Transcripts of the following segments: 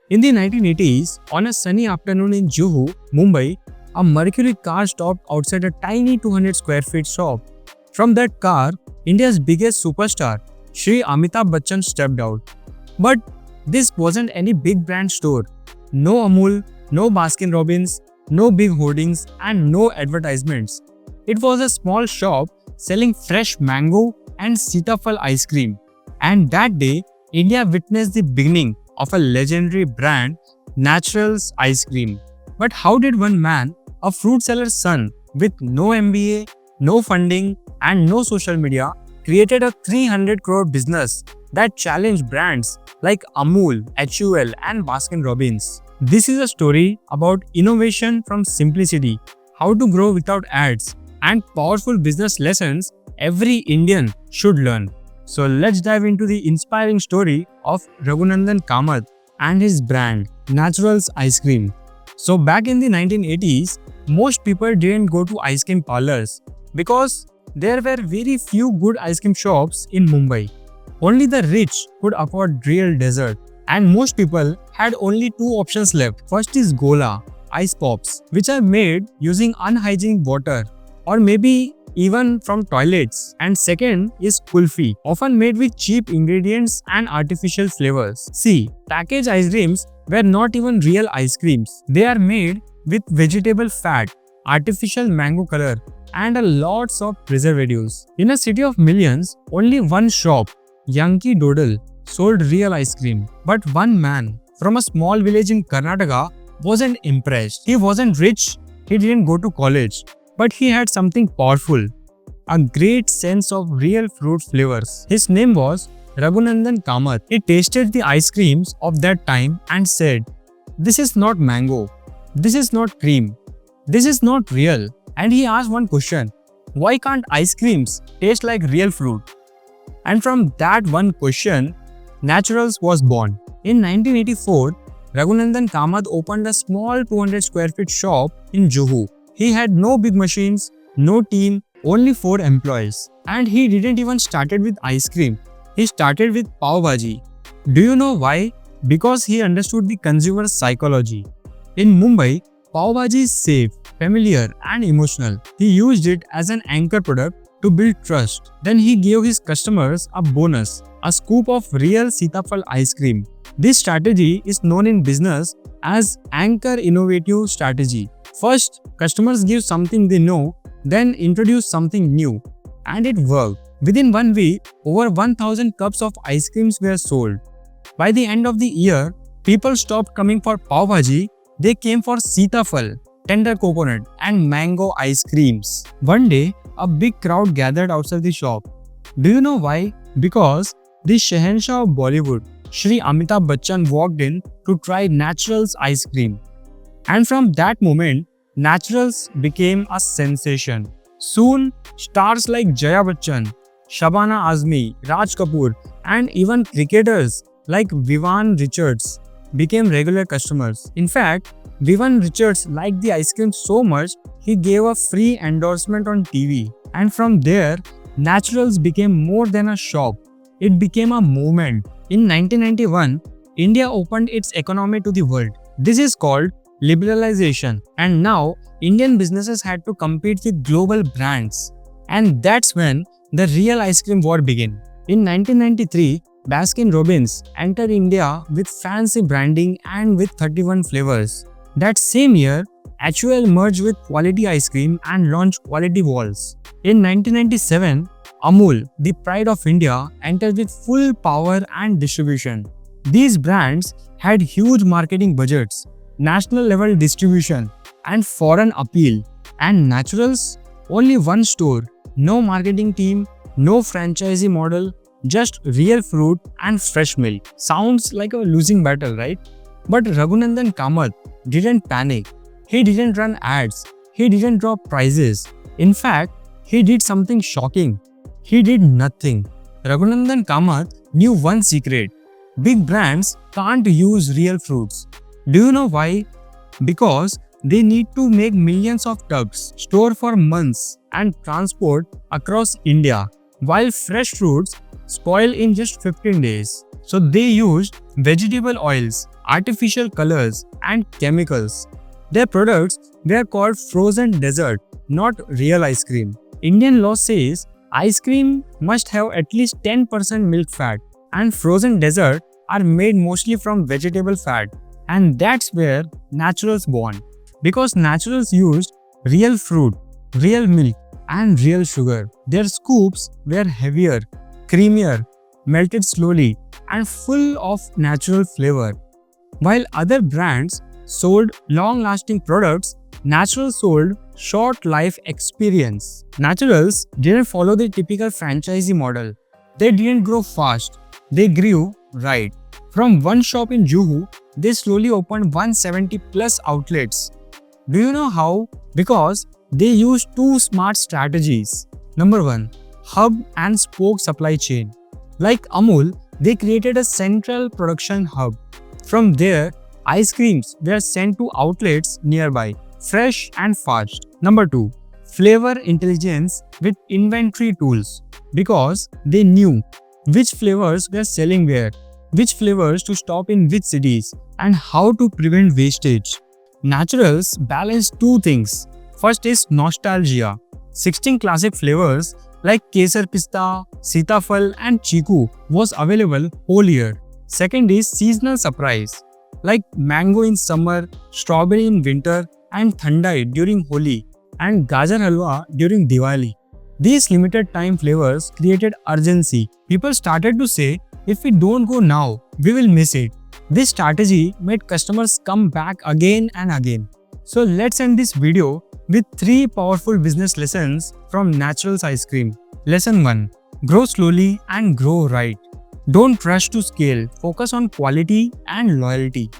In the 1980s, on a sunny afternoon in Juhu, Mumbai, a Mercury car stopped outside a tiny 200 square feet shop. From that car, India's biggest superstar, Shri Amitabh Bachchan stepped out. But this wasn't any big brand store. No Amul, no Baskin Robbins, no big hoardings, and no advertisements. It was a small shop selling fresh mango and sitafal ice cream. And that day, India witnessed the beginning of a legendary brand, Naturals Ice Cream. But how did one man, a fruit seller's son with no MBA, no funding, and no social media, created a 300 crore business that challenged brands like Amul, HUL, and Baskin Robbins? This is a story about innovation from simplicity, how to grow without ads, and powerful business lessons every Indian should learn. So let's dive into the inspiring story of Raghunandan Kamath and his brand, Naturals Ice Cream. So back in the 1980s, most people didn't go to ice cream parlors because there were very few good ice cream shops in Mumbai. Only the rich could afford real dessert, and most people had only two options left. First is Gola, ice pops, which are made using unhygienic water or maybe even from toilets. And second is Kulfi, often made with cheap ingredients and artificial flavors. See, packaged ice creams were not even real ice creams. They are made with vegetable fat, artificial mango color, and a lots of preservatives. In a city of millions, only one shop, Yankee Doodle, sold real ice cream. But one man from a small village in Karnataka wasn't impressed. He wasn't rich, he didn't go to college, but he had something powerful, a great sense of real fruit flavors. His name was Raghunandan Kamath. He tasted the ice creams of that time and said, "This is not mango, this is not cream, this is not real." And he asked one question, why can't ice creams taste like real fruit? And from that one question, Naturals was born. In 1984, Raghunandan Kamath opened a small 200 square feet shop in Juhu. He had no big machines, no team, only 4 employees. And he didn't even started with ice cream. He started with pav bhaji. Do you know why? Because he understood the consumer psychology. In Mumbai, pav bhaji is safe, familiar, and emotional. He used it as an anchor product to build trust. Then he gave his customers a bonus, a scoop of real sitafal ice cream. This strategy is known in business as anchor innovative strategy. First, customers give something they know, then introduce something new. And it worked. Within 1 week, over 1,000 cups of ice creams were sold. By the end of the year, people stopped coming for pav bhaji, they came for sitafal, tender coconut, and mango ice creams. One day, a big crowd gathered outside the shop. Do you know why? Because the Shahenshah of Bollywood, Shri Amitabh Bachchan, walked in to try Naturals ice cream. And from that moment, Naturals became a sensation. Soon, stars like Jaya Bachchan, Shabana Azmi, Raj Kapoor, and even cricketers like Vivan Richards became regular customers. In fact, Vivan Richards liked the ice cream so much, he gave a free endorsement on TV. And from there, Naturals became more than a shop. It became a movement. In 1991, India opened its economy to the world. This is called liberalization. And now, Indian businesses had to compete with global brands. And that's when the real ice cream war began. In 1993, Baskin Robbins entered India with fancy branding and with 31 flavors. That same year, HUL merged with Quality Ice Cream and launched Quality Walls. In 1997, Amul, the pride of India, entered with full power and distribution. These brands had huge marketing budgets, national level distribution, and foreign appeal. And Naturals, only one store, no marketing team, no franchisee model, just real fruit and fresh milk. Sounds like a losing battle, right? But Raghunandan Kamath didn't panic. He didn't run ads. He didn't drop prices. In fact, he did something shocking. He did nothing. Raghunandan Kamath knew one secret. Big brands can't use real fruits. Do you know why? Because they need to make millions of tubs, store for months, and transport across India, while fresh fruits spoil in just 15 days. So they used vegetable oils, artificial colors, and chemicals. Their products were called frozen dessert, not real ice cream. Indian law says ice cream must have at least 10% milk fat, and frozen dessert are made mostly from vegetable fat. And that's where naturals born. Because naturals used real fruit, real milk, and real sugar. Their scoops were heavier, creamier, melted slowly, and full of natural flavor. While other brands sold long-lasting products, Naturals sold short life experience. Naturals didn't follow the typical franchisee model. They didn't grow fast. They grew right. From one shop in Juhu, they slowly opened 170 plus outlets. Do you know how? Because they used two smart strategies. Number 1. Hub and spoke supply chain. Like Amul, they created a central production hub. From there, ice creams were sent to outlets nearby, fresh and fast. Number 2. Flavor intelligence with inventory tools. Because they knew which flavors were selling where, which flavors to stop in which cities, and how to prevent wastage. Naturals balance two things. First is nostalgia. 16 classic flavors like Kesar Pista, Sitafal and Chiku was available whole year. Second is seasonal surprise like mango in summer, strawberry in winter and thandai during Holi and gajar halwa during Diwali. These limited time flavors created urgency. People started to say, if we don't go now, we will miss it. This strategy made customers come back again and again. So let's end this video with 3 powerful business lessons from Naturals ice cream. Lesson 1. Grow slowly and grow right. Don't rush to scale. Focus on quality and loyalty.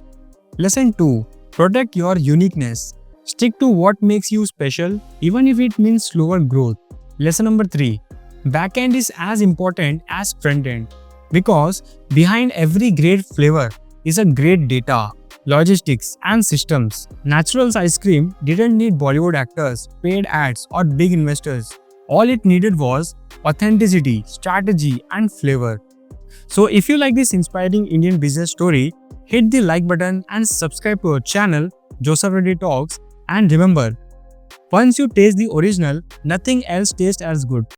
Lesson 2. Protect your uniqueness. Stick to what makes you special, even if it means slower growth. Lesson number 3. Backend is as important as frontend. Because behind every great flavor is a great data, logistics and systems. Naturals ice cream didn't need Bollywood actors, paid ads or big investors. All it needed was authenticity, strategy and flavor. So if you like this inspiring Indian business story, hit the like button and subscribe to our channel Joseph Reddy Talks, and remember, once you taste the original, nothing else tastes as good.